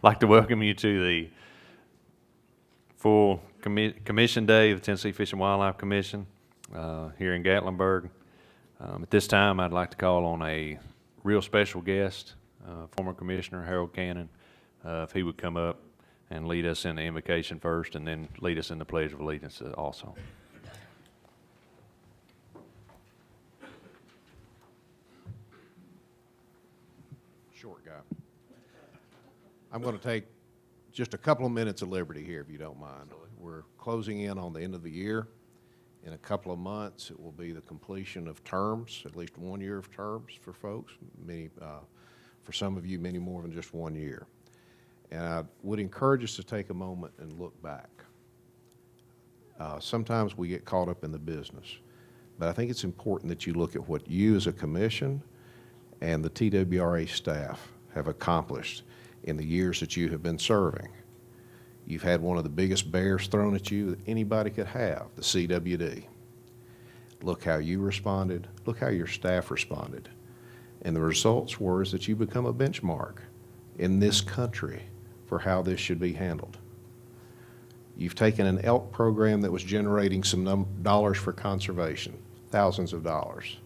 like to welcome you to the full commission day of the Tennessee Fish and Wildlife Commission here in Gatlinburg. At this time, I'd like to call on a real special guest, former Commissioner Harold Cannon, if he would come up and lead us in the invocation first and then lead us in the Pledge of Allegiance also. Short guy. I'm going to take just a couple of minutes of liberty here, if you don't mind. We're closing in on the end of the year. In a couple of months, it will be the completion of terms, at least 1 year of terms for folks. Many, for some of you, many more than just 1 year. And I would encourage us to take a moment and look back. Sometimes we get caught up in the business, but I think it's important that you look at what you as a commission and the TWRA staff have accomplished in the years that you have been serving. You've had one of the biggest bears thrown at you that anybody could have, the CWD. Look how you responded. Look how your staff responded. And the results were is that you become a benchmark in this country for how this should be handled. You've taken an elk program that was generating some dollars for conservation, thousands of dollars.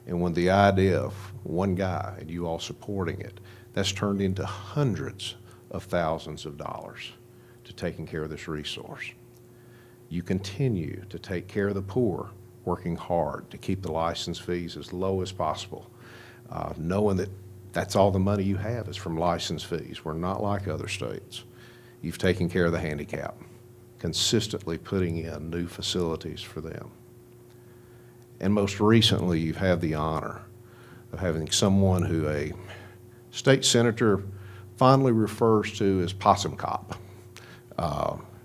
And when the idea of one guy and you all supporting it, that's turned into hundreds of thousands of dollars to taking care of this resource. You continue to take care of the poor, working hard to keep the license fees as low as possible, knowing that that's all the money you have is from license fees. We're not like other states. You've taken care of the handicap, consistently putting in new facilities for them. And most recently, you've had the honor of having someone who a state senator fondly refers to as Possum Cop.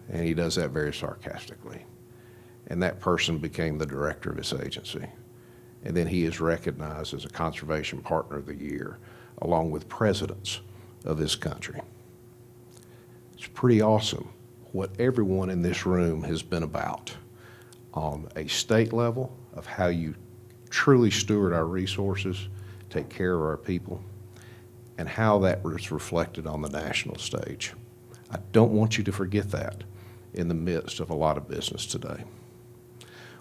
And he does that very sarcastically. And that person became the director of his agency. And then he is recognized as a Conservation Partner of the Year, along with presidents of this country. It's pretty awesome what everyone in this room has been about on a state level of how you truly steward our resources, take care of our people, and how that was reflected on the national stage. I don't want you to forget that in the midst of a lot of business today.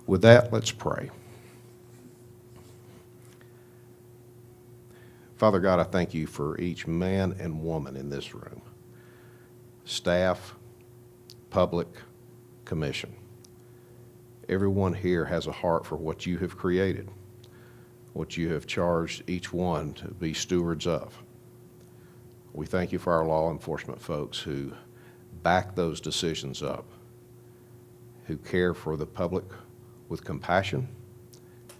With that, let's pray. Father God, I thank you for each man and woman in this room, staff, public, commission. Everyone here has a heart for what you have created, what you have charged each one to be stewards of. We thank you for our law enforcement folks who back those decisions up, who care for the public with compassion,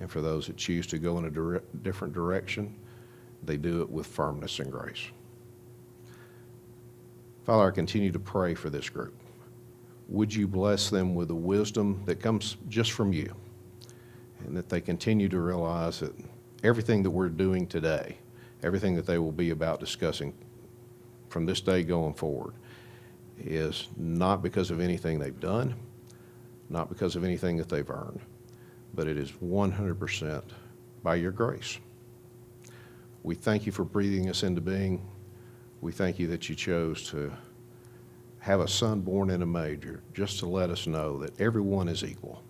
and for those that choose to go in a different direction, they do it with firmness and grace. Father, I continue to pray for this group. Would you bless them with the wisdom that comes just from you, and that they continue to realize that everything that we're doing today, everything that they will be about discussing from this day going forward, is not because of anything they've done, not because of anything that they've earned, but it is 100% by your grace. We thank you for breathing us into being. We thank you that you chose to have a son born in a manger just to let us know that everyone is equal.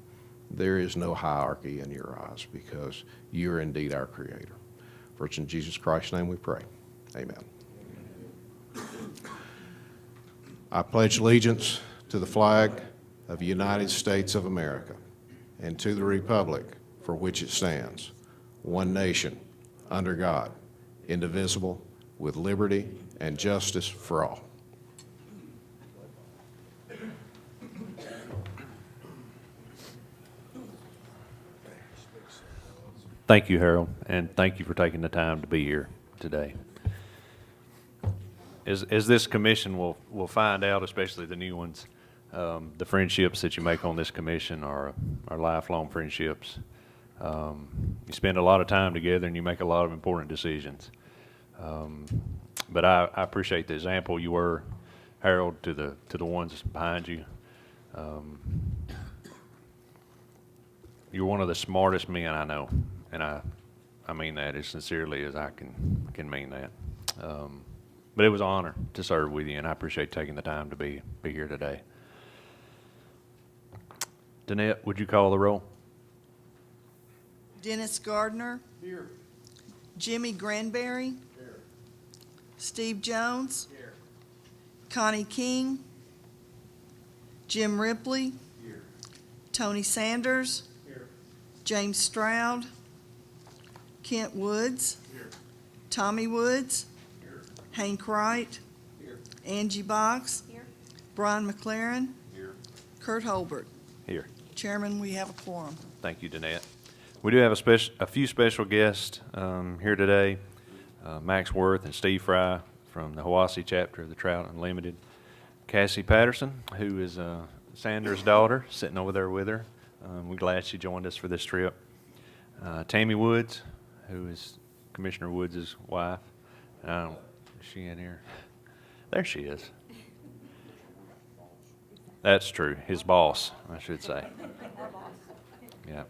There is no hierarchy in your eyes because you are indeed our creator. For it's in Jesus Christ's name we pray. Amen. I pledge allegiance to the flag of the United States of America and to the republic for which it stands, one nation, under God, indivisible, with liberty and justice for all. Thank you, Harold, and thank you for taking the time to be here today. As this commission will find out, especially the new ones, the friendships that you make on this commission are lifelong friendships. You spend a lot of time together and you make a lot of important decisions. But I appreciate the example you were, Harold, to the ones behind you. You're one of the smartest men I know, and I mean that as sincerely as I can mean that. But it was an honor to serve with you, and I appreciate taking the time to be here today. Danette, would you call the roll? Dennis Gardner. Here. Jimmy Granberry. Here. Steve Jones. Here. Connie King. Jim Ripley. Here. Tony Sanders. Here. James Stroud. Kent Woods. Here. Tommy Woods. Here. Hank Wright. Here. Angie Box. Here. Brian McLaren. Here. Kurt Holbert. Here. Chairman, we have a quorum. Thank you, Danette. We do have a few special guests here today. Max Worth and Steve Fry from the Hiwassee chapter of the Trout Unlimited. Cassie Patterson, who is Sanders' daughter, sitting over there with her. We're glad she joined us for this trip. Tammy Woods, who is Commissioner Woods' wife. Is she in here? There she is. That's true. His boss, I should say. Yeah.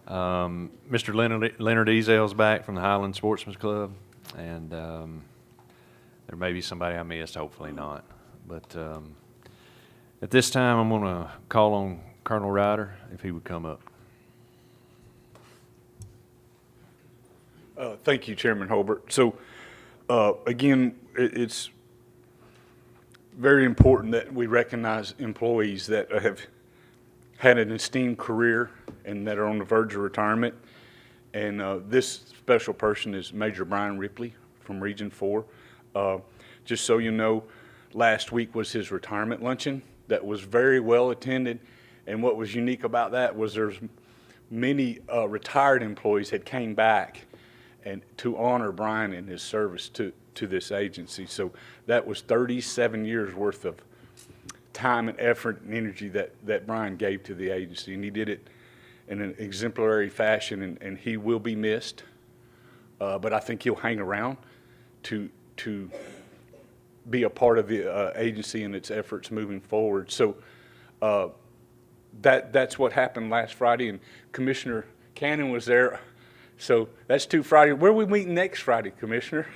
Mr. Leonard Ezel's back from the Highland Sportsman's Club, and there may be somebody I missed, hopefully not. But at this time, I'm going to call on Colonel Ryder, if he would come up. Thank you, Chairman Holbert. So, again, it's very important that we recognize employees that have had an esteemed career and that are on the verge of retirement. And this special person is Major Brian Ripley from Region 4. Just so you know, last week was his retirement luncheon that was very well attended. And what was unique about that was there's many retired employees had came back and to honor Brian and his service to this agency. So that was 37 years worth of time and effort and energy that Brian gave to the agency, and he did it in an exemplary fashion, and he will be missed, but I think he'll hang around to be a part of the agency and its efforts moving forward. So that's what happened last Friday, and Commissioner Cannon was there. So that's 2 Fridays. Where are we meeting next Friday, Commissioner?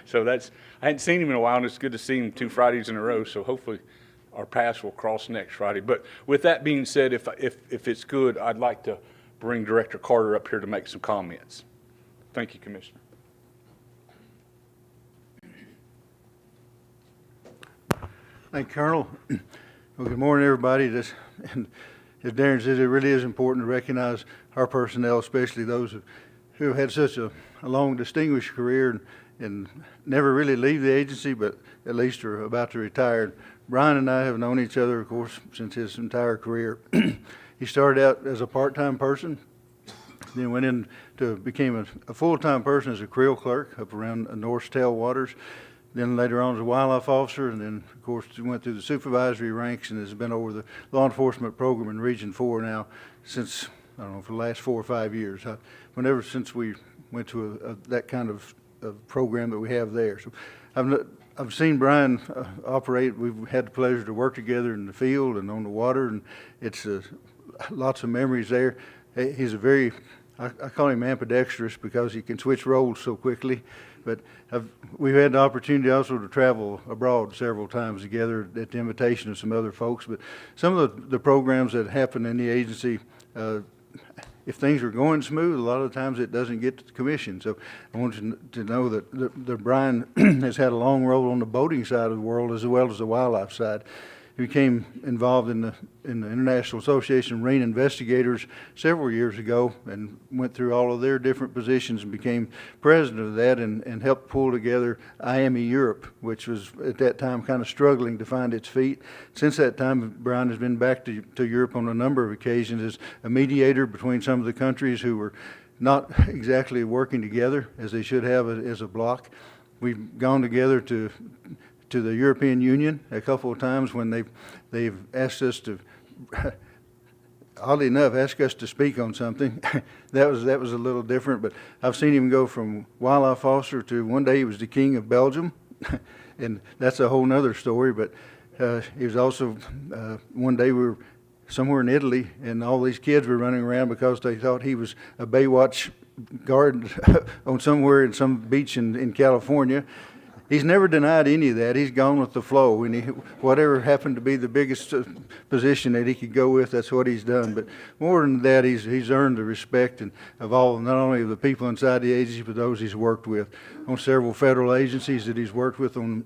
So I hadn't seen him in a while, and it's good to see him 2 Fridays in a row. So hopefully our paths will cross next Friday. But with that being said, if it's good, I'd like to bring Director Carter up here to make some comments. Thank you, Commissioner. Thank you, Colonel. Well, good morning, everybody. And as Darren said, it really is important to recognize our personnel, especially those who have had such a long, distinguished career and never really leave the agency, but at least are about to retire. Brian and I have known each other, of course, since his entire career. He started out as a part-time person, then went into became a full-time person as a creel clerk up around North's tailwaters. Then later on as a wildlife officer, and then of course he went through the supervisory ranks and has been over the law enforcement program in Region 4 now since, I don't know, for the last 4 or 5 years. Since we went to that kind of program that we have there. So I've seen Brian operate. We've had the pleasure to work together in the field and on the water, and it's lots of memories there. He's a very, I call him ambidextrous because he can switch roles so quickly. But we've had the opportunity also to travel abroad several times together at the invitation of some other folks. But some of the programs that happen in the agency, if things are going smooth, a lot of the times it doesn't get to the commission. So I want you to know that Brian has had a long role on the boating side of the world as well as the wildlife side. He became involved in the International Association of Marine Investigators several years ago and went through all of their different positions and became president of that and helped pull together IME Europe, which was at that time kind of struggling to find its feet. Since that time, Brian has been back to Europe on a number of occasions as a mediator between some of the countries who were not exactly working together as they should have as a bloc. We've gone together to the European Union a couple of times when they've asked us to, oddly enough, ask us to speak on something. that was a little different, but I've seen him go from wildlife officer to one day he was the king of Belgium, and that's a whole nother story. But he was also one day we were somewhere in Italy, and all these kids were running around because they thought he was a Baywatch guard on somewhere in some beach in California. He's never denied any of that. He's gone with the flow, and whatever happened to be the biggest position that he could go with, that's what he's done. But more than that, he's earned the respect of all, not only of the people inside the agency, but those he's worked with on several federal agencies that he's worked with on,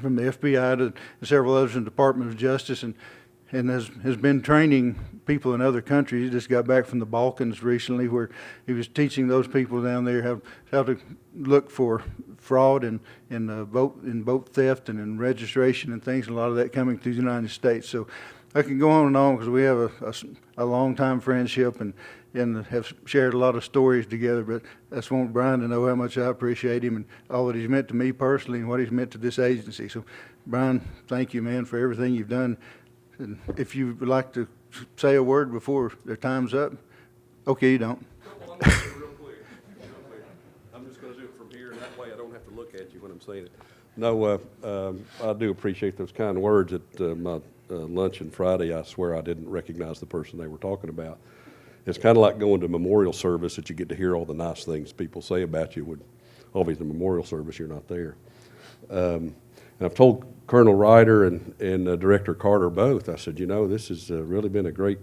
from the FBI to several others in the Department of Justice, and has been training people in other countries. He just got back from the Balkans recently, where he was teaching those people down there how to look for fraud and boat theft and in registration and things. A lot of that coming through the United States. So I can go on and on, because we have a long time friendship and have shared a lot of stories together. But I just want Brian to know how much I appreciate him and all that he's meant to me personally and what he's meant to this agency. So Brian, thank you, man, for everything you've done. And if you would like to say a word before their time's up, okay, you don't. Well, I'm going to do it real quick. I'm just going to do it from here, and that way I don't have to look at you when I'm saying it. No, I do appreciate those kind words. At my luncheon Friday, I swear I didn't recognize the person they were talking about. It's kind of like going to memorial service, that you get to hear all the nice things people say about you. When obviously the memorial service, you're not there. And I've told Colonel Ryder and Director Carter both, I said, you know, this has really been a great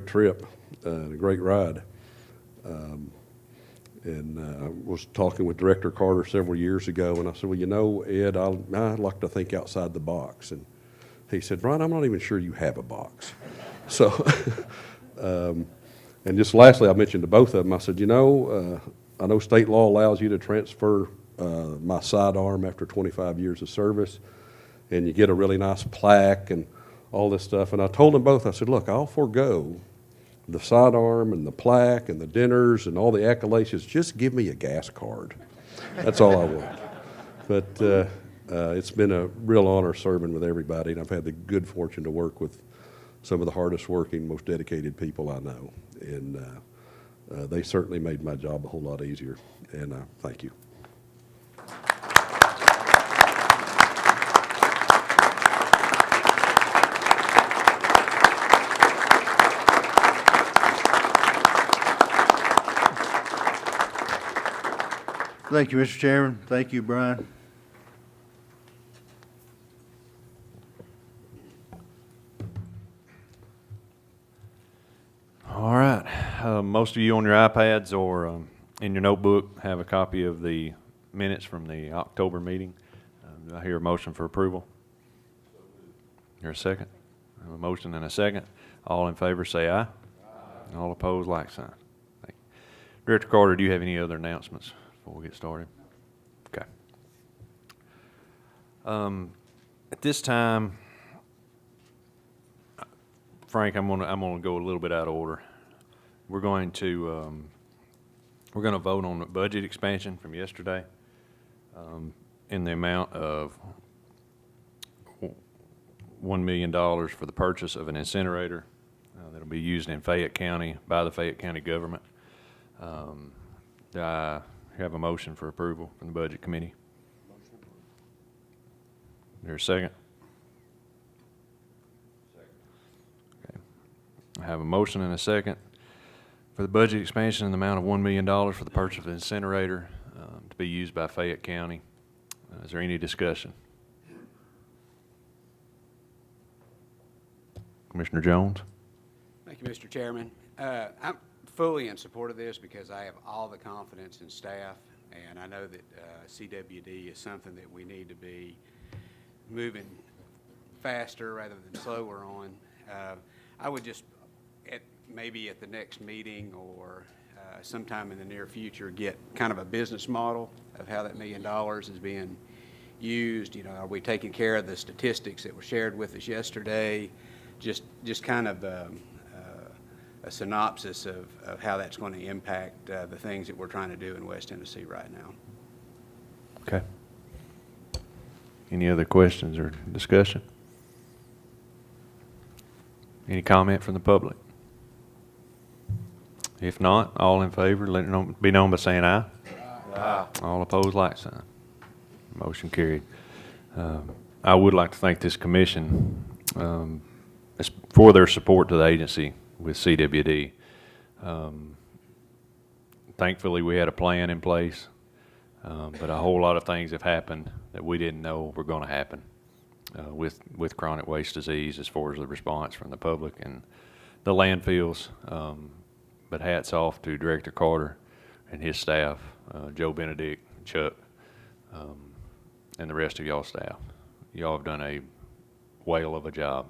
trip, and a great ride. And I was talking with Director Carter several years ago, and I said, well, you know, Ed, I'd like to think outside the box. And he said, Brian, I'm not even sure you have a box. So, and just lastly, I mentioned to both of them, I said, you know, I know state law allows you to transfer my sidearm after 25 years of service, and you get a really nice plaque and all this stuff. And I told them both, I said, look, I'll forego the sidearm and the plaque and the dinners and all the accolades. Just give me a gas card. That's all I want. But it's been a real honor serving with everybody, and I've had the good fortune to work with some of the hardest working, most dedicated people I know. And they certainly made my job a whole lot easier. And thank you. Thank you, Mr. Chairman. Thank you, Brian. All right. Most of you on your iPads or in your notebook have a copy of the minutes from the October meeting. Do I hear a motion for approval? Hear a second? I have a motion and a second. All in favor say aye. Aye. All opposed, like sign. Thank you. Director Carter, do you have any other announcements before we get started? Okay. At this time, Frank, I'm gonna go a little bit out of order. We're going to vote on the budget expansion from yesterday in the amount of $1 million for the purchase of an incinerator that'll be used in Fayette County by the Fayette County government. Do I have a motion for approval from the Budget Committee? There's a second? Okay. I have a motion and a second for the budget expansion in the amount of $1 million for the purchase of an incinerator to be used by Fayette County. Is there any discussion? Commissioner Jones? Thank you, Mr. Chairman. I'm fully in support of this because I have all the confidence in staff, and I know that CWD is something that we need to be moving faster rather than slower on. I would just, maybe at the next meeting or sometime in the near future, get kind of a business model of how that $1 million is being used. You know, are we taking care of the statistics that were shared with us yesterday? Just kind of a synopsis of how that's going to impact the things that we're trying to do in West Tennessee right now. Okay. Any other questions or discussion? Any comment from the public? If not, all in favor, let it be known by saying aye. Aye. All opposed, like sign. Motion carried. I would like to thank this commission for their support to the agency with CWD. Thankfully, we had a plan in place, but a whole lot of things have happened that we didn't know were going to happen with chronic waste disease as far as the response from the public and the landfills. But hats off to Director Carter and his staff, Joe Benedict, Chuck, and the rest of y'all staff. Y'all have done a whale of a job.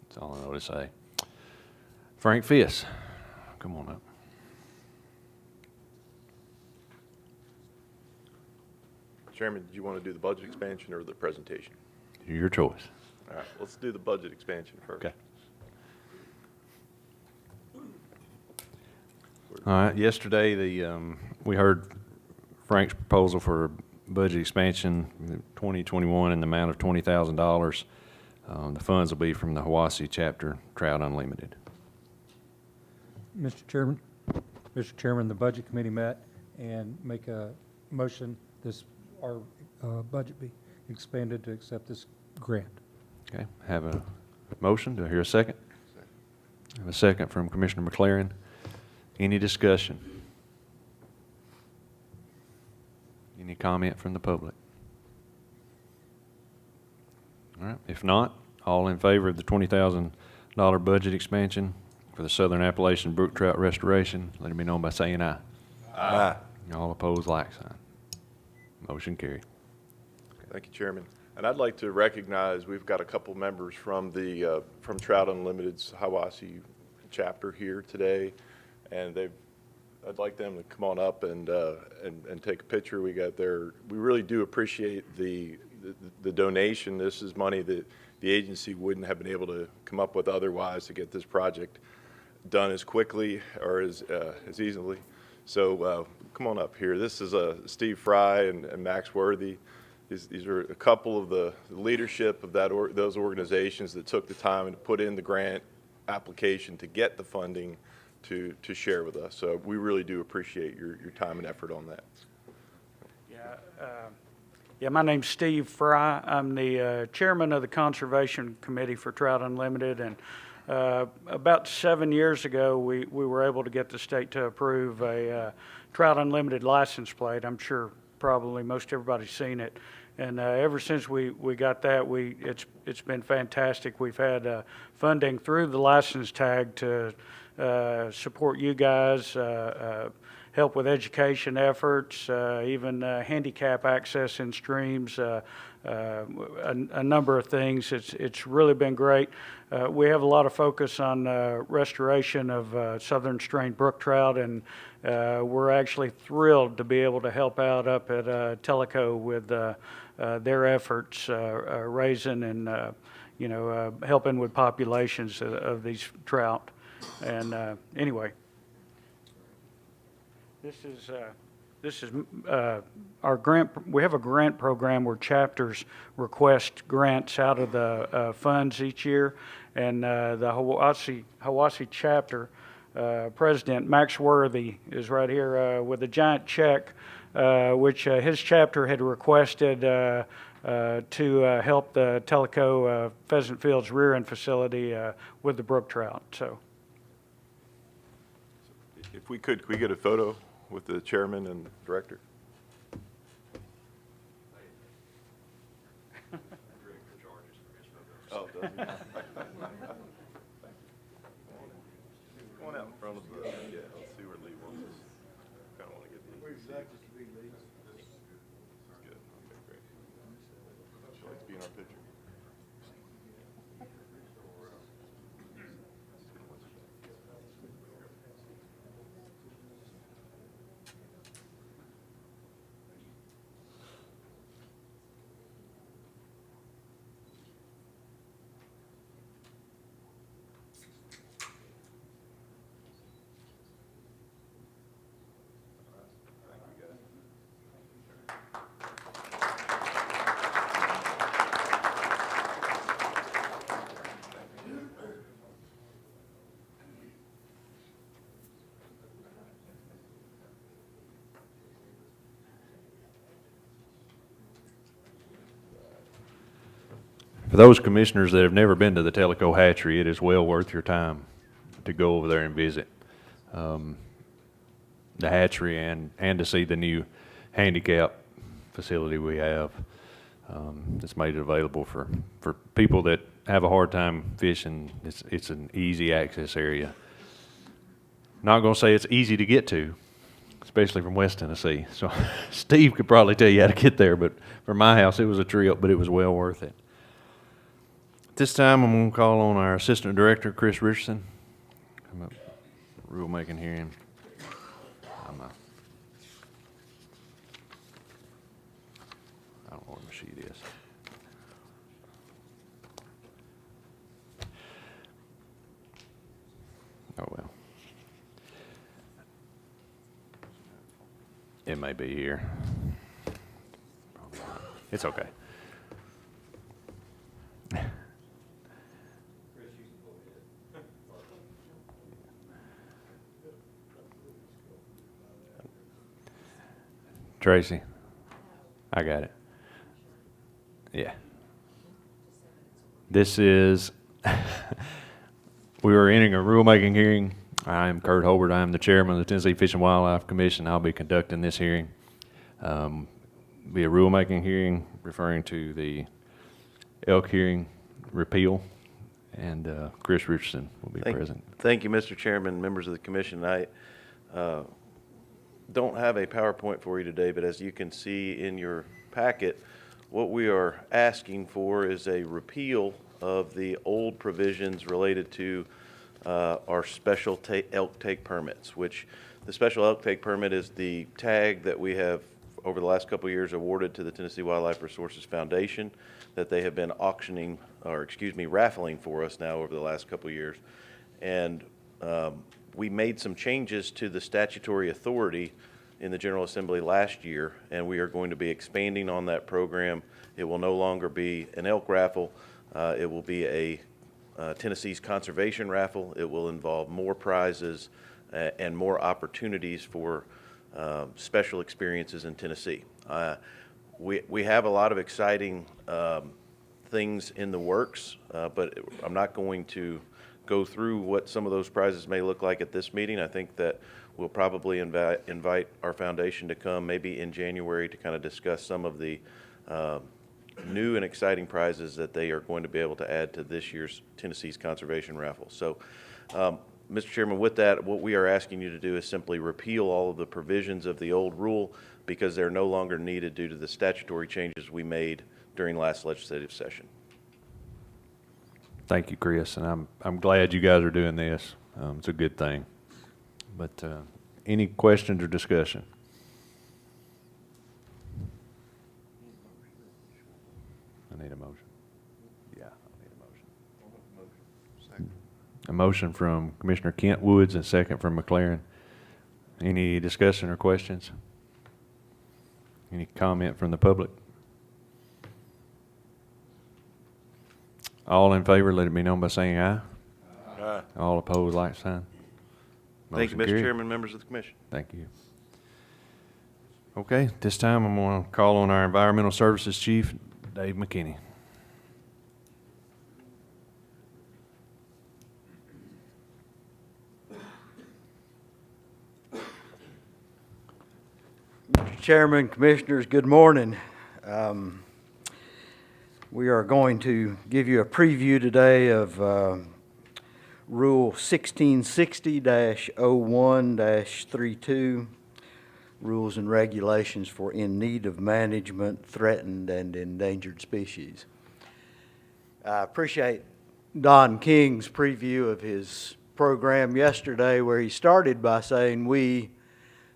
That's all I know to say. Frank Fiss, come on up. Chairman, did you want to do the budget expansion or the presentation? Your choice. All right, let's do the budget expansion first. Okay. All right, yesterday, we heard Frank's proposal for budget expansion, 2021, in the amount of $20,000. The funds will be from the Hiwassee chapter, Trout Unlimited. Mr. Chairman, the Budget Committee met and make a motion our budget be expanded to accept this grant. Okay, have a motion. Do I hear a second? I have a second from Commissioner McLaren. Any discussion? Any comment from the public? All right, if not, all in favor of the $20,000 budget expansion for the Southern Appalachian Brook Trout Restoration, let it be known by saying aye. Aye. All opposed, like sign. Motion carried. Thank you, Chairman. And I'd like to recognize, we've got a couple members from the from Trout Unlimited's Hiwassee chapter here today, and I'd like them to come on up and take a picture. We really do appreciate the donation. This is money that the agency wouldn't have been able to come up with otherwise to get this project done as quickly or as easily. So come on up here. This is Steve Fry and Max Worthy. These are a couple of the leadership of those organizations that took the time to put in the grant application to get the funding to share with us. So we really do appreciate your time and effort on that. Yeah, my name's Steve Fry. I'm the chairman of the Conservation Committee for Trout Unlimited, and about 7 years ago, we were able to get the state to approve a Trout Unlimited license plate. I'm sure probably most everybody's seen it. And ever since we got that, it's been fantastic. We've had funding through the license tag to support you guys, help with education efforts, even handicap access in streams, a number of things. It's really been great. We have a lot of focus on restoration of southern strain brook trout, and we're actually thrilled to be able to help out up at Tellico with their efforts raising and helping with populations of these trout. And anyway, this is our grant. We have a grant program where chapters request grants out of the funds each year, and the Hiwassee chapter president Max Worthy is right here with a giant check, which his chapter had requested to help the Tellico Pheasant Fields rearing facility with the brook trout. So, If we could we get a photo with the chairman and director? Oh, does he? Come on out in front of the, let's see where Lee wants us. Kind of want to get these. Where's that to be, Lee? Good, okay, great. Would you like to be in our picture? For those commissioners that have never been to the Tellico hatchery, it is well worth your time to go over there and visit. the hatchery and to see the new handicap facility we have. It's made it available for people that have a hard time fishing. It's an easy access area. Not going to say it's easy to get to, especially from West Tennessee. So Steve could probably tell you how to get there, but for my house, it was a trip, but it was well worth it. At this time, I'm going to call on our Assistant Director, Chris Richardson. Come up, rulemaking hearing. I don't know where my sheet is. Oh, well. It may be here. It's okay. Tracy, I got it. Yeah. This is, we are entering a rulemaking hearing. I am Kurt Holbert. I am the chairman of the Tennessee Fish and Wildlife Commission. I'll be conducting this hearing. Be a rulemaking hearing referring to the elk hearing repeal, and Chris Richardson will be present. Thank you, Mr. Chairman, members of the commission. I don't have a PowerPoint for you today, but as you can see in your packet, what we are asking for is a repeal of the old provisions related to our special elk take permits, which the special elk take permit is the tag that we have over the last couple of years awarded to the Tennessee Wildlife Resources Foundation that they have been auctioning, or excuse me, raffling for us now over the last couple of years. And we made some changes to the statutory authority in the General Assembly last year, and we are going to be expanding on that program. It will no longer be an elk raffle. It will be a Tennessee's conservation raffle. It will involve more prizes and more opportunities for special experiences in Tennessee. We have a lot of exciting things in the works, but I'm not going to go through what some of those prizes may look like at this meeting. I think that we'll probably invite our foundation to come maybe in January to kind of discuss some of the new and exciting prizes that they are going to be able to add to this year's Tennessee's Conservation Raffle. So, Mr. Chairman, with that, what we are asking you to do is simply repeal all of the provisions of the old rule because they're no longer needed due to the statutory changes we made during last legislative session. Thank you, Chris, and I'm glad you guys are doing this. It's a good thing. But any questions or discussion? I need a motion. Yeah, I need a motion. Second. A motion from Commissioner Kent Woods and a second from McLaren. Any discussion or questions? Any comment from the public? All in favor, let it be known by saying aye. Aye. All opposed, like sign. Thank you, Motion Mr. carried. Chairman, members of the commission. Thank you. Okay, this time I'm going to call on our Environmental Services Chief, Dave McKinney. Mr. Chairman, Commissioners, good morning. We are going to give you a preview today of Rule 1660-01-32, Rules and Regulations for In Need of Management, Threatened and Endangered Species. I appreciate Don King's preview of his program yesterday, where he started by saying we,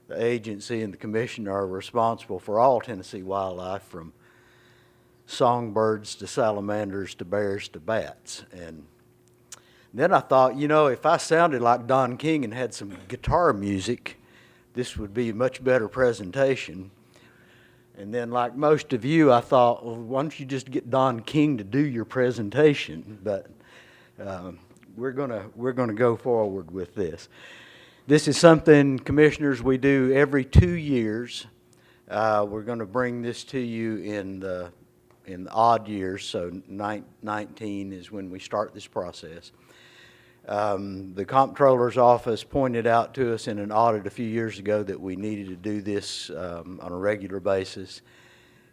the agency and the commission, are responsible for all Tennessee wildlife, from songbirds to salamanders to bears to bats. And then I thought, you know, if I sounded like Don King and had some guitar music, this would be a much better presentation. And then, like most of you, I thought, well, why don't you just get Don King to do your presentation? But we're gonna go forward with this. This is something, Commissioners, we do every 2 years. We're going to bring this to you in the odd years, so 19 is when we start this process. The Comptroller's Office pointed out to us in an audit a few years ago that we needed to do this on a regular basis,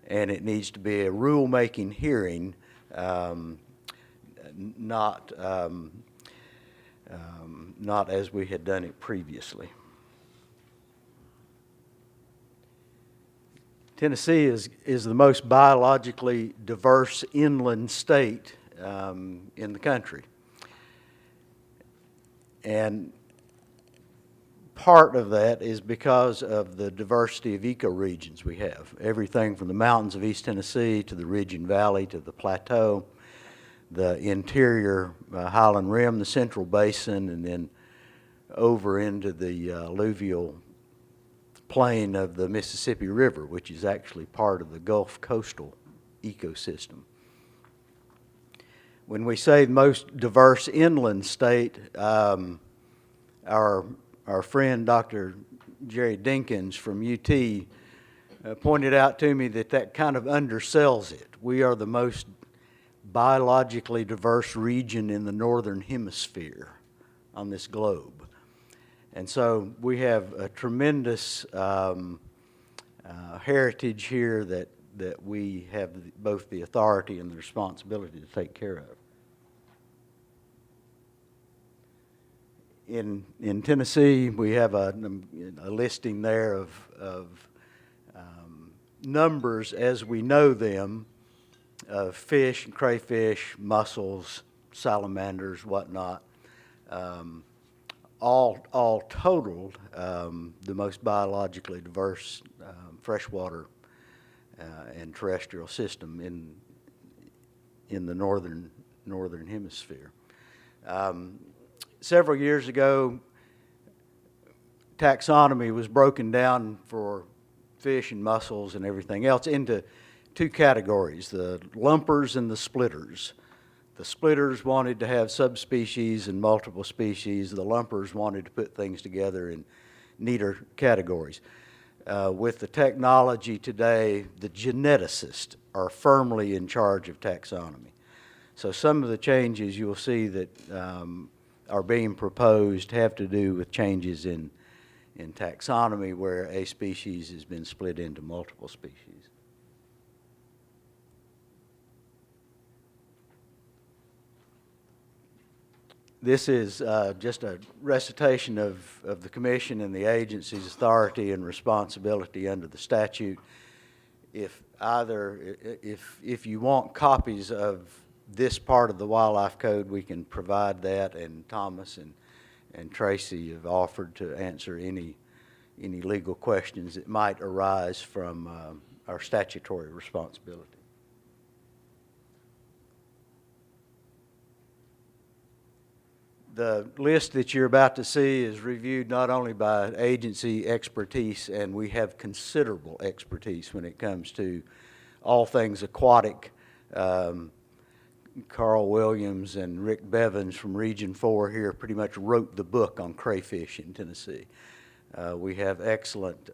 and it needs to be a rulemaking hearing, not as we had done it previously. Tennessee is the most biologically diverse inland state in the country. And part of that is because of the diversity of ecoregions we have. Everything from the mountains of East Tennessee to the Ridge and Valley to the Plateau, the interior Highland Rim, the Central Basin, and then over into the alluvial plain of the Mississippi River, which is actually part of the Gulf coastal ecosystem. When we say the most diverse inland state, our friend Dr. Jerry Dinkins from UT pointed out to me that kind of undersells it. We are the most biologically diverse region in the northern hemisphere on this globe. And so we have a tremendous heritage here that we have both the authority and the responsibility to take care of. In Tennessee, we have a listing there of numbers as we know them of fish and crayfish, mussels, salamanders, whatnot. All totaled, the most biologically diverse freshwater and terrestrial system in the northern hemisphere. Several years ago, taxonomy was broken down for fish and mussels and everything else into two categories, the lumpers and the splitters. The splitters wanted to have subspecies and multiple species. The lumpers wanted to put things together in neater categories. With the technology today, the geneticists are firmly in charge of taxonomy. So some of the changes you'll see that are being proposed have to do with changes in taxonomy where a species has been split into multiple species. This is just a recitation of the Commission and the agency's authority and responsibility under the statute. If you want copies of this part of the Wildlife Code, we can provide that, and Thomas and Tracy have offered to answer any legal questions that might arise from our statutory responsibility. The list that you're about to see is reviewed not only by agency expertise, and we have considerable expertise when it comes to all things aquatic. Carl Williams and Rick Bevins from Region 4 here pretty much wrote the book on crayfish in Tennessee. We have excellent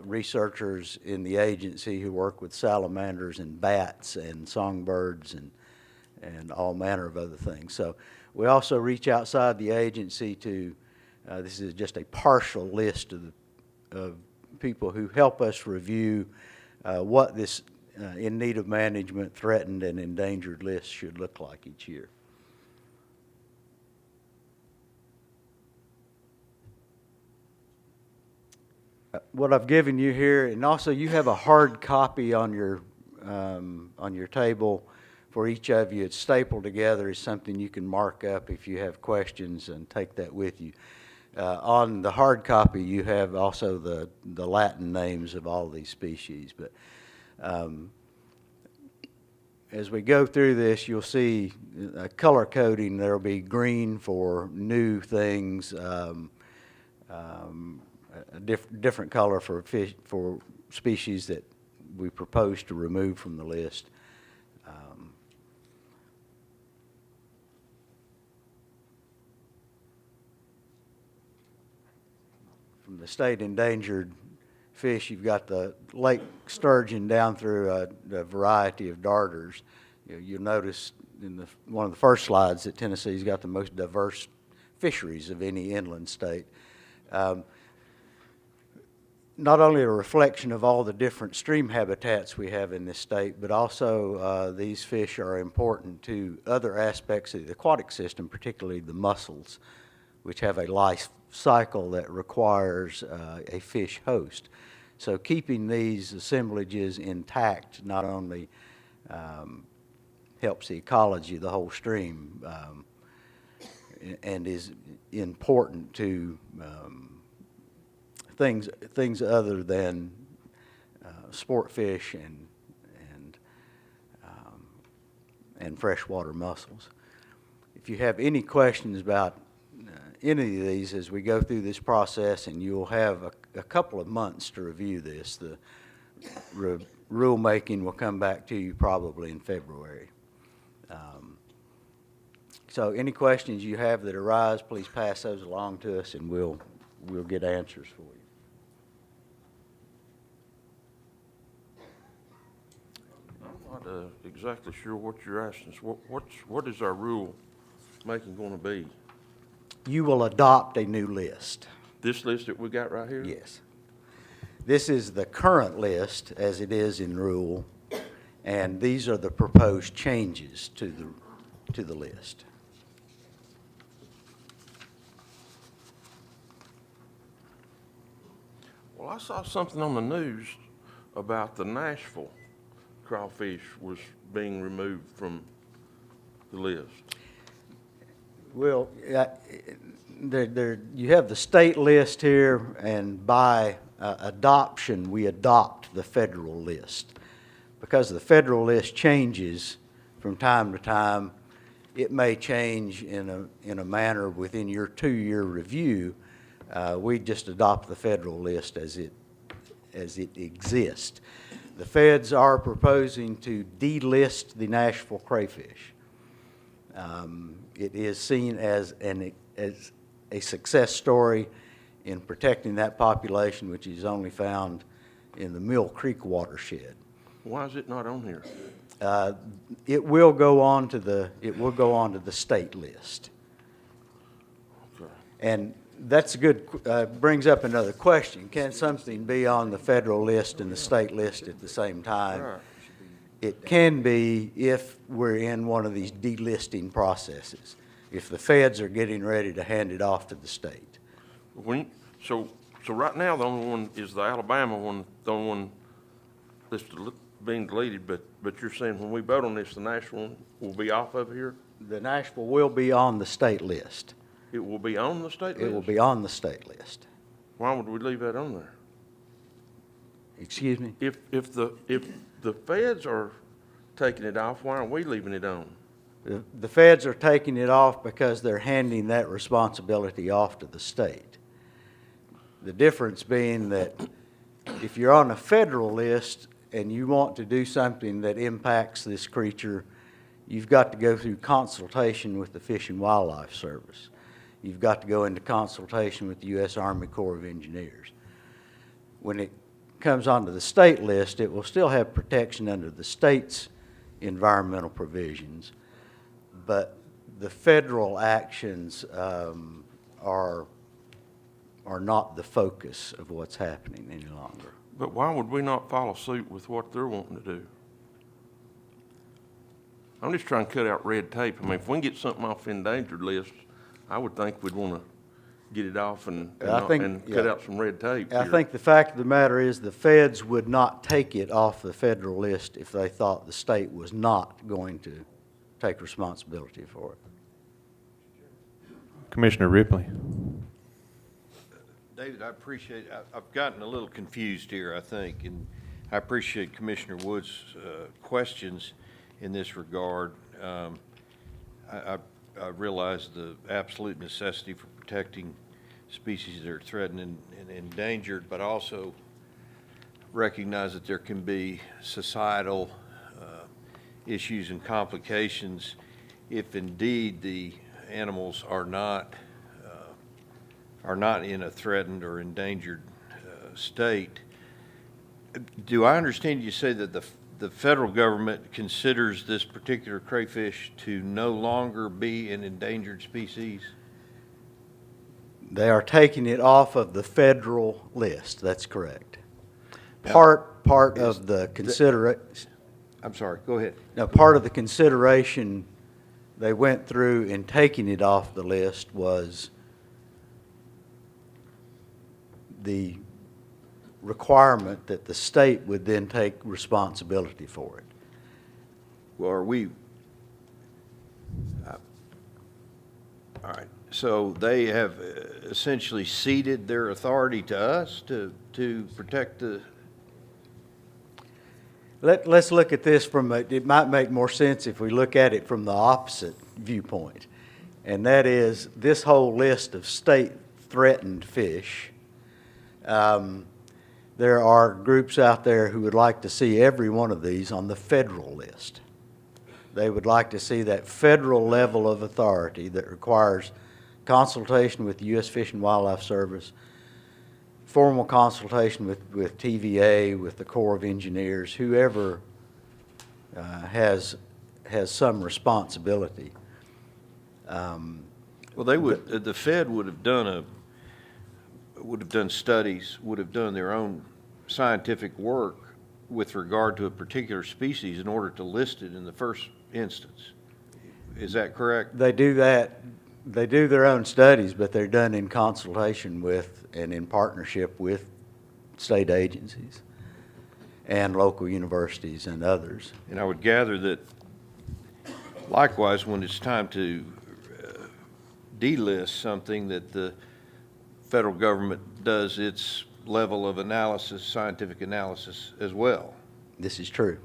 researchers in the agency who work with salamanders and bats and songbirds and all manner of other things. So we also reach outside the agency to, this is just a partial list of people who help us review what this in need of management, threatened, and endangered list should look like each year. What I've given you here, and also you have a hard copy on your table for each of you. It's stapled together. It's something you can mark up if you have questions and take that with you. On the hard copy, you have also the Latin names of all these species. But as we go through this, you'll see color coding. There will be green for new things, a different color for fish, for species that we propose to remove from the list. From the state endangered fish, you've got the lake sturgeon down through a variety of darters. You'll notice one of the first slides that Tennessee's got the most diverse fisheries of any inland state. Not only a reflection of all the different stream habitats we have in this state, but also these fish are important to other aspects of the aquatic system, particularly the mussels, which have a life cycle that requires a fish host. So keeping these assemblages intact not only helps the ecology of the whole stream and is important to things other than sport fish and freshwater mussels. If you have any questions about any of these as we go through this process, and you'll have a couple of months to review this, the rulemaking will come back to you probably in February. So any questions you have that arise, please pass those along to us, and we'll get answers for you. I'm not exactly sure what you're asking us. What is our rule making going to be? You will adopt a new list. This list that we got right here? Yes. This is the current list as it is in rule, and these are the proposed changes to the list. Well, I saw something on the news about the Nashville crawfish was being removed from the list. Well, you have the state list here, and by adoption, we adopt the federal list. Because the federal list changes from time to time, it may change in a manner within your 2-year review. We just adopt the federal list as it exists. The feds are proposing to delist the Nashville crayfish. It is seen as a success story in protecting that population, which is only found in the Mill Creek watershed. Why is it not on here? It will go on to the state list. Okay. And that's a good, brings up another question. Can something be on the federal list and the state list at the same time? Right. It can be if we're in one of these delisting processes, if the feds are getting ready to hand it off to the state. So right now, the only one is the Alabama one, the only one that's being deleted, but you're saying when we vote on this, the Nashville one will be off of here? The Nashville will be on the state list. It will be on the state list? It will be on the state list. Why would we leave that on there? Excuse me? If the feds are taking it off, why aren't we leaving it on? The feds are taking it off because they're handing that responsibility off to the state. The difference being that if you're on a federal list and you want to do something that impacts this creature, you've got to go through consultation with the Fish and Wildlife Service. You've got to go into consultation with the U.S. Army Corps of Engineers. When it comes onto the state list, it will still have protection under the state's environmental provisions, but the federal actions are not the focus of what's happening any longer. But why would we not follow suit with what they're wanting to do? I'm just trying to cut out red tape. I mean, if we can get something off the endangered list, I would think we'd want to get it off and cut out some red tape I here. think the fact of the matter is the feds would not take it off the federal list if they thought the state was not going to take responsibility for it. Commissioner Ripley. David, I appreciate, I've gotten a little confused here, I think, and I appreciate Commissioner Wood's questions in this regard. I realize the absolute necessity for protecting species that are threatened and endangered, but also recognize that there can be societal issues and complications if indeed the animals are not in a threatened or endangered state. Do I understand you say that the federal government considers this particular crayfish to no longer be an endangered species? They are taking it off of the federal list, that's correct. Part of the I'm sorry, go ahead. Now, part of the consideration they went through in taking it off the list was the requirement that the state would then take responsibility for it. Well, are we, all right, so they have essentially ceded their authority to us to protect the. Let's look at this from it might make more sense if we look at it from the opposite viewpoint. And that is this whole list of state threatened fish. There are groups out there who would like to see every one of these on the federal list. They would like to see that federal level of authority that requires consultation with the U.S. Fish and Wildlife Service, formal consultation with TVA, with the Corps of Engineers, whoever has some responsibility. Well, they would, the Fed would have done studies, would have done their own scientific work with regard to a particular species in order to list it in the first instance. Is that correct? They do that. They do their own studies, but they're done in consultation with and in partnership with state agencies and local universities and others. And I would gather that likewise, when it's time to delist something, that the federal government does its level of analysis, scientific analysis as well. This is true.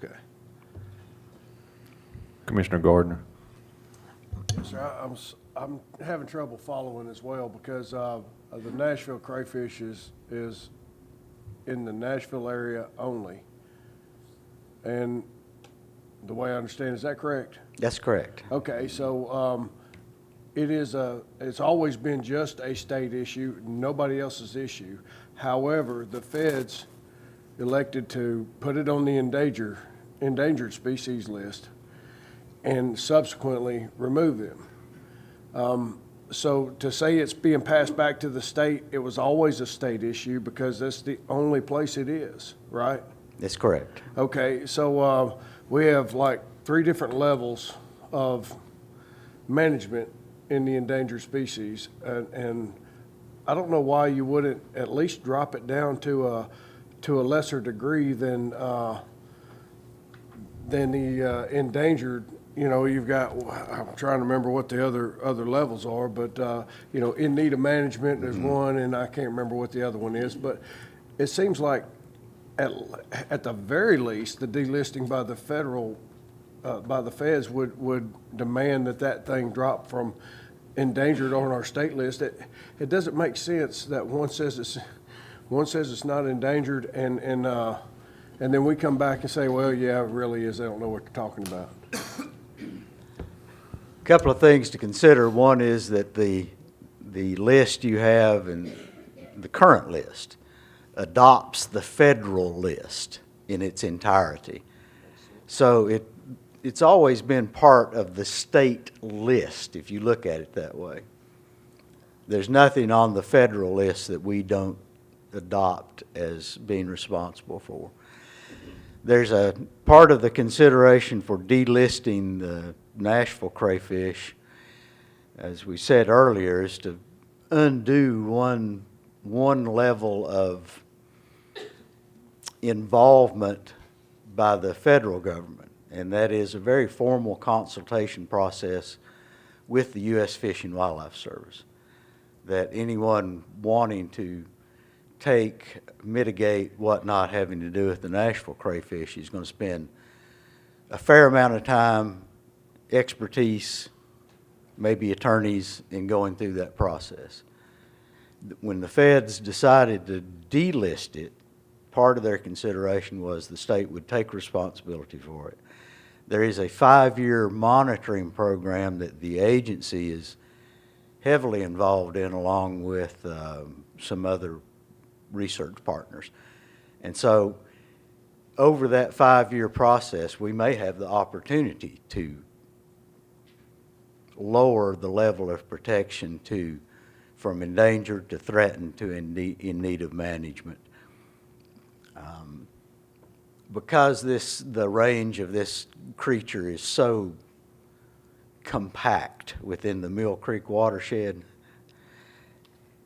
Okay. Commissioner Gardner. Yes, sir. I'm having trouble following as well because the Nashville crayfish is in the Nashville area only. And the way I understand, is that correct? That's correct. Okay, so it's always been just a state issue, nobody else's issue. However, the feds elected to put it on the endangered species list and subsequently remove them. So to say it's being passed back to the state, it was always a state issue because that's the only place it is, right? That's correct. Okay, so we have like 3 different levels of management in the endangered species, and I don't know why you wouldn't at least drop it down to a lesser degree than the endangered. You know, you've got, I'm trying to remember what the other levels are, but you know, in need of management, there's one, and I can't remember what the other one is, but it seems like at the very least, the delisting by the federal, by the feds would demand that thing drop from endangered on our state list. It doesn't make sense that one says it's not endangered, and then we come back and say, well, yeah, it really is. They don't know what they're talking about. A couple of things to consider. One is that the list you have, and the current list, adopts the federal list in its entirety. So it's always been part of the state list, if you look at it that way. There's nothing on the federal list that we don't adopt as being responsible for. There's a part of the consideration for delisting the Nashville crayfish, as we said earlier, is to undo one level of involvement by the federal government, and that is a very formal consultation process with the U.S. Fish and Wildlife Service, that anyone wanting to mitigate whatnot having to do with the Nashville crayfish is going to spend a fair amount of time, expertise, maybe attorneys, in going through that process. When the feds decided to delist it, part of their consideration was the state would take responsibility for it. There is a 5-year monitoring program that the agency is heavily involved in, along with some other research partners. And so over that 5-year process, we may have the opportunity to lower the level of protection from endangered to threatened to in need of management. Because the range of this creature is so compact within the Mill Creek watershed,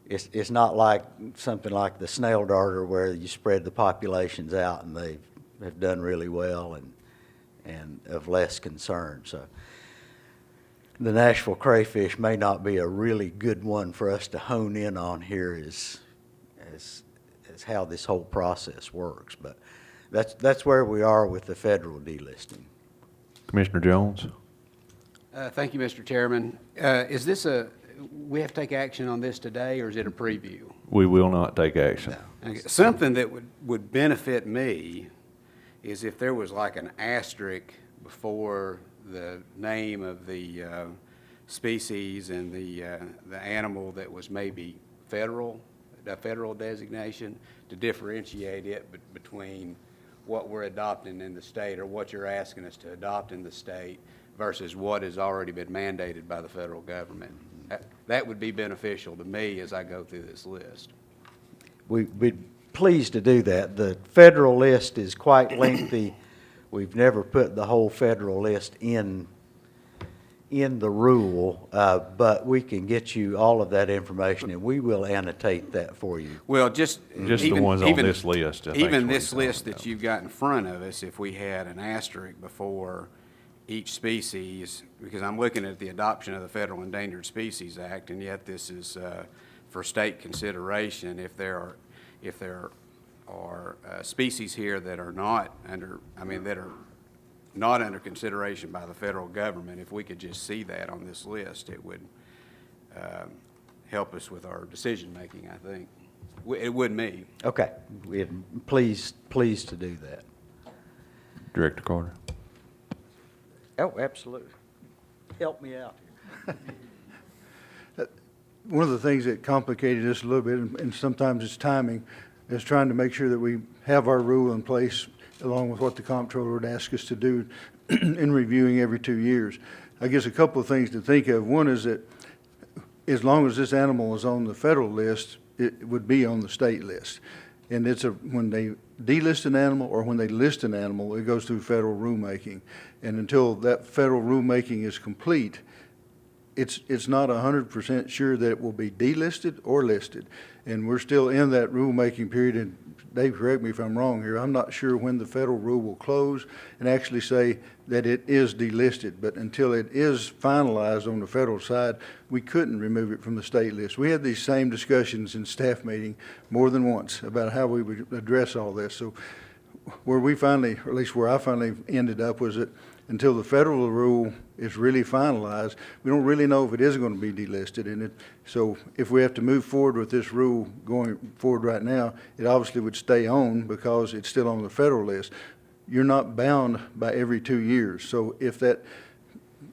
it's not like something like the snail darter where you spread the populations out and they have done really well and of less concern. So the Nashville crayfish may not be a really good one for us to hone in on here as how this whole process works. But that's where we are with the federal delisting. Commissioner Jones? Thank you, Mr. Chairman. Is this we have to take action on this today, or is it a preview? We will not take action. Okay. Something that would benefit me is if there was like an asterisk before the name of the species and the animal that was maybe a federal designation, to differentiate it between what we're adopting in the state, or what you're asking us to adopt in the state, versus what has already been mandated by the federal government. That would be beneficial to me as I go through this list. We'd be pleased to do that. The federal list is quite lengthy. We've never put the whole federal list in the rule, but we can get you all of that information, and we will annotate that for you. Well, just the ones on this list. I think even is this what you're list that you've got in front of us, if we had an asterisk before each species, because I'm looking at the adoption of the Federal Endangered Species Act, and yet this is for state consideration. If there are species here that are not under, that are not under consideration by the federal government, if we could just see that on this list, it would help us with our decision-making, I think. It would me. Okay, we're pleased to do that. Director Carter? Oh, absolutely. Help me out here. One of the things that complicated this a little bit, and sometimes it's timing, is trying to make sure that we have our rule in place along with what the comptroller would ask us to do in reviewing every 2 years. I guess a couple of things to think of. One is that as long as this animal is on the federal list, it would be on the state list. And when they delist an animal or when they list an animal, it goes through federal rulemaking. And until that federal rulemaking is complete, it's not 100% sure that it will be delisted or listed. And we're still in that rulemaking period. And Dave, correct me if I'm wrong here, I'm not sure when the federal rule will close and actually say that it is delisted. But until it is finalized on the federal side, we couldn't remove it from the state list. We had these same discussions in staff meeting more than once about how we would address all this. So where we finally, or at least where I finally ended up, was that until the federal rule is really finalized, we don't really know if it is going to be delisted. And so if we have to move forward with this rule going forward right now, it obviously would stay on because it's still on the federal list. You're not bound by every 2 years. So if that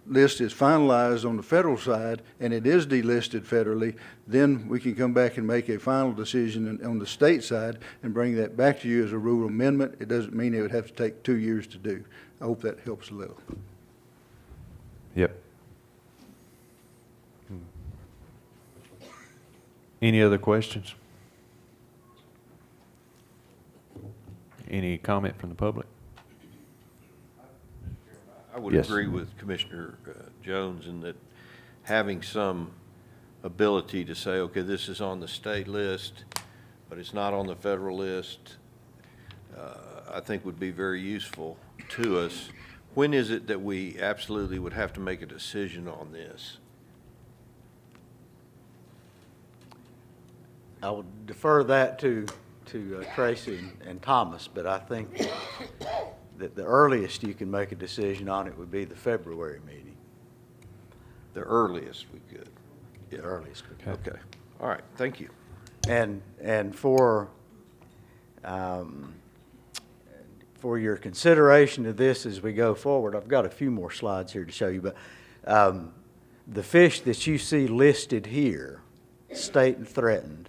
list is finalized on the federal side and it is delisted federally, then we can come back and make a final decision on the state side and bring that back to you as a rule amendment. It doesn't mean it would have to take 2 years to do. I hope that helps a little. Yep. Any other questions? Any comment from the public? I would Yes. agree with Commissioner Jones in that having some ability to say, okay, this is on the state list, but it's not on the federal list, I think would be very useful to us. When is it that we absolutely would have to make a decision on this? I will defer that to Tracy and Thomas, but I think that the earliest you can make a decision on it would be the February meeting. The earliest we could. The earliest we could. Okay. All right. Thank you. And for your consideration of this as we go forward, I've got a few more slides here to show you, but the fish that you see listed here, state and threatened,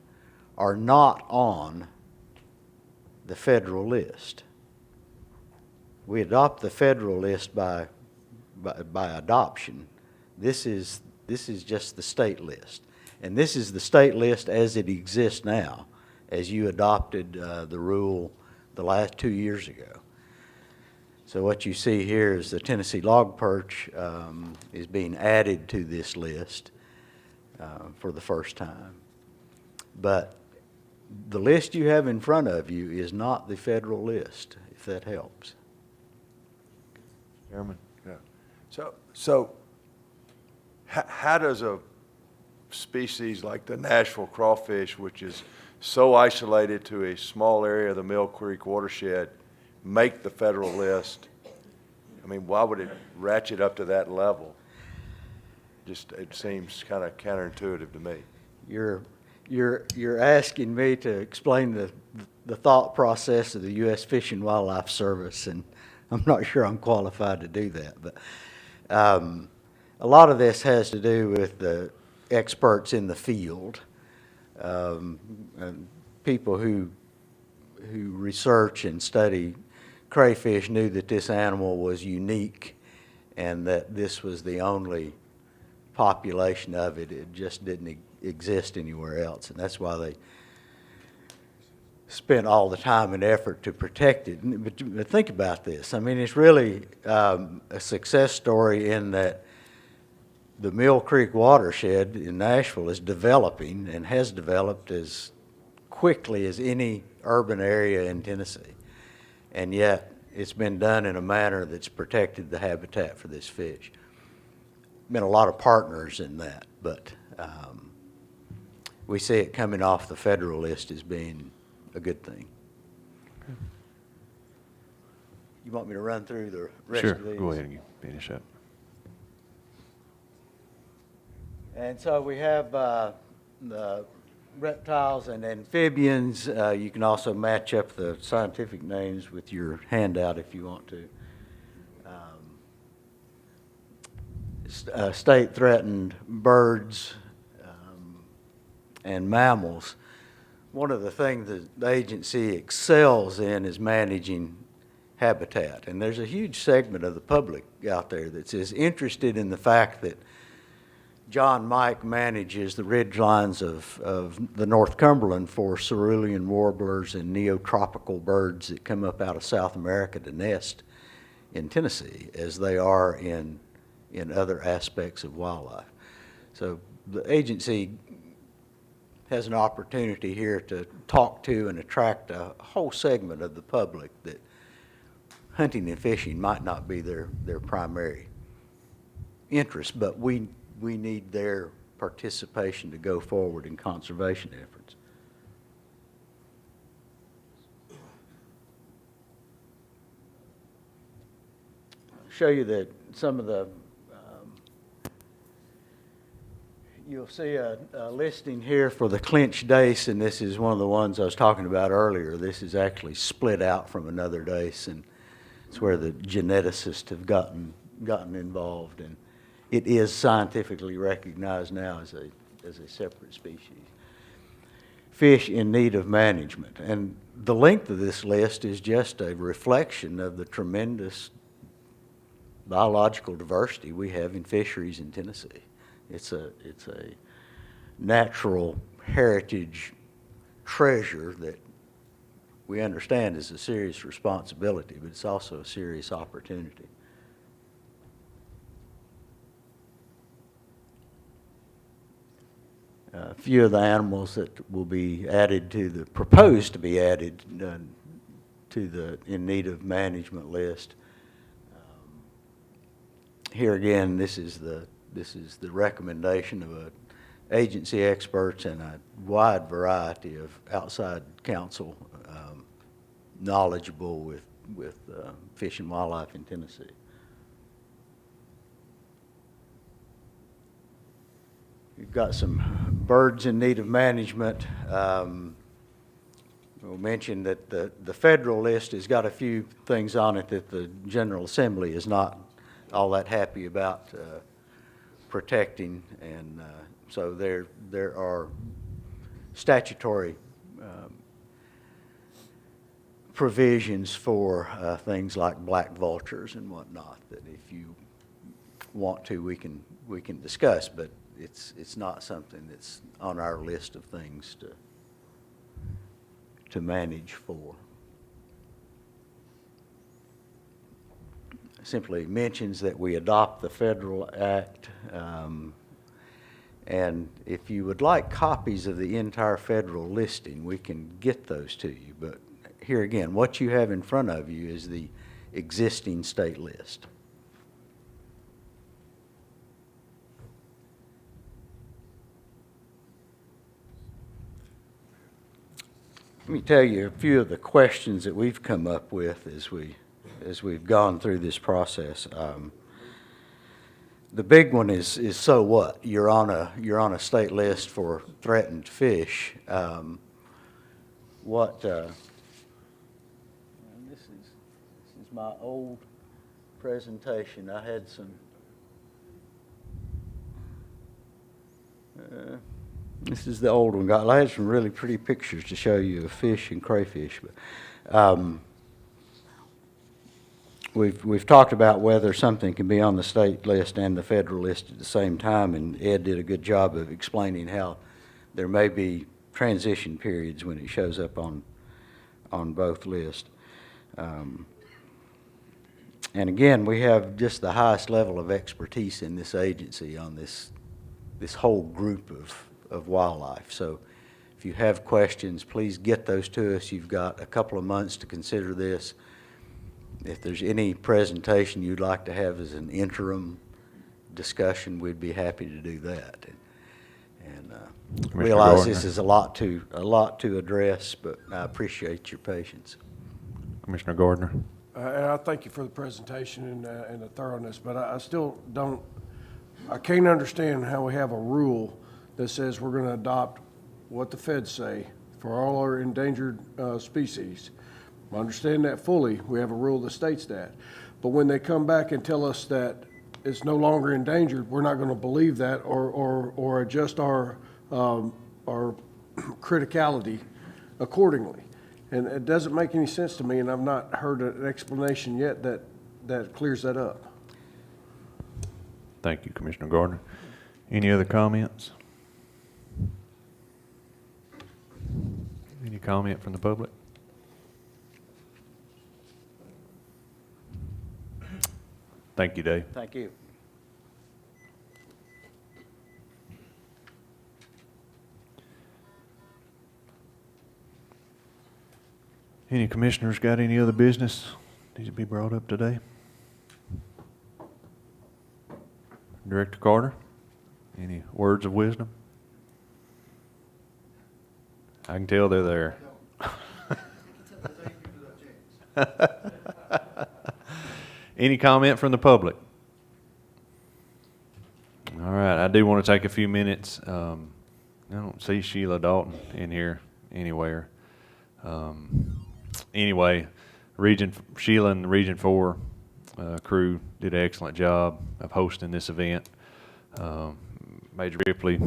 are not on the federal list. we adopt the federal list by adoption. This is just the state list. And this is the state list as it exists now, as you adopted the rule the last 2 years ago. So what you see here is the Tennessee log perch is being added to this list for the first time. But the list you have in front of you is not the federal list, if that helps. Chairman? Yeah. So how does a species like the Nashville crawfish, which is so isolated to a small area of the Mill Creek watershed, make the federal list? I mean, why would it ratchet up to that level? Just, it seems kind of counterintuitive to me. You're asking me to explain the thought process of the U.S. Fish and Wildlife Service, and I'm not sure I'm qualified to do that. But a lot of this has to do with the experts in the field, and people who research and study crayfish knew that this animal was unique and that this was the only population of it. It just didn't exist anywhere else, and that's why they spent all the time and effort to protect it. But think about this. I mean, it's really a success story in that the Mill Creek watershed in Nashville is developing and has developed as quickly as any urban area in Tennessee. And yet it's been done in a manner that's protected the habitat for this fish. Been a lot of partners in that, but we see it coming off the federal list as being a good thing. You want me to run through the rest of these? Sure, go ahead and finish up. And so we have the reptiles and amphibians. You can also match up the scientific names with your handout if you want to. State threatened birds and mammals. One of the things that the agency excels in is managing habitat. And there's a huge segment of the public out there that's as interested in the fact that John Mike manages the ridgelines of the North Cumberland for cerulean warblers and neotropical birds that come up out of South America to nest in Tennessee, as they are in other aspects of wildlife. So the agency has an opportunity here to talk to and attract a whole segment of the public that hunting and fishing might not be their primary interest, but we need their participation to go forward in conservation efforts. I'll show you that some of the you'll see a listing here for the clinch dace, and this is one of the ones I was talking about earlier. This is actually split out from another dace, and it's where the geneticists have gotten involved, and it is scientifically recognized now as a separate species. Fish in need of management, and the length of this list is just a reflection of the tremendous biological diversity we have in fisheries in Tennessee. It's a natural heritage treasure that we understand is a serious responsibility, but it's also a serious opportunity. A few of the animals that will be added to the, proposed to be added to the in need of management list. Here again, this is the recommendation of agency experts and a wide variety of outside counsel knowledgeable with fish and wildlife in Tennessee. We've got some birds in need of management. We'll mention that the federal list has got a few things on it that the General Assembly is not all that happy about protecting, and so there are statutory provisions for things like black vultures and whatnot, that if you want to, we can discuss, but it's not something that's on our list of things to manage for. Simply mentions that we adopt the federal act, and if you would like copies of the entire federal listing, we can get those to you. But here again, what you have in front of you is the existing state list. Let me tell you a few of the questions that we've come up with as we've gone through this process. The big one is so what? You're on a state list for threatened fish. And this is my old presentation. I had some. This is the old one. I had some really pretty pictures to show you of fish and crayfish. But, we've talked about whether something can be on the state list and the federal list at the same time, and Ed did a good job of explaining how there may be transition periods when it shows up on both lists. And again, we have just the highest level of expertise in this agency on this whole group of wildlife. So if you have questions, please get those to us. You've got a couple of months to consider this. If there's any presentation you'd like to have as an interim discussion, we'd be happy to do that. And realize Gardner. this is a lot to address, but I appreciate your patience. Commissioner Gardner. And I thank you for the presentation and the thoroughness, but I still I can't understand how we have a rule that says we're going to adopt what the feds say for all our endangered species. I understand that fully. We have a rule that states that. But when they come back and tell us that it's no longer endangered, we're not going to believe that or adjust our criticality accordingly. And it doesn't make any sense to me, and I've not heard an explanation yet that clears that up. Thank you, Commissioner Gardner. Any other comments? Any comment from the public? Thank you, Dave. Thank you. Any commissioners got any other business needs to be brought up today? Director Carter, any words of wisdom? I can tell they're there. Any comment from the public? All right, I do want to take a few minutes. I don't see Sheila Dalton in here anywhere. Anyway, Sheila and the Region 4 crew did an excellent job of hosting this event. Major Ripley,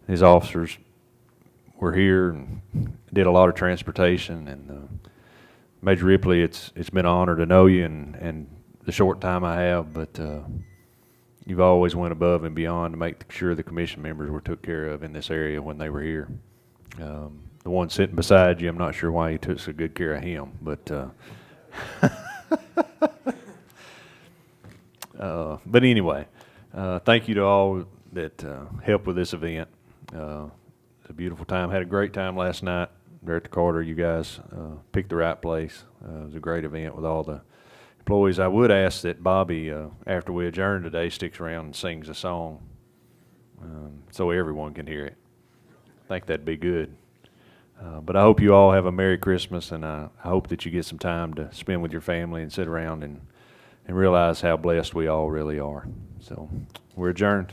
his officers were here and did a lot of transportation. And Major Ripley, it's been an honor to know you and the short time I have, but you've always went above and beyond to make sure the commission members were took care of in this area when they were here. The one sitting beside you, I'm not sure why you took so good care of him, but but anyway, thank you to all that helped with this event. It's a beautiful time. Had a great time last night. Director Carter, you guys picked the right place. It was a great event with all the employees. I would ask that Bobby, after we adjourn today, sticks around and sings a song so everyone can hear it. I think that'd be good. But I hope you all have a Merry Christmas, and I hope that you get some time to spend with your family and sit around and realize how blessed we all really are. So we're adjourned.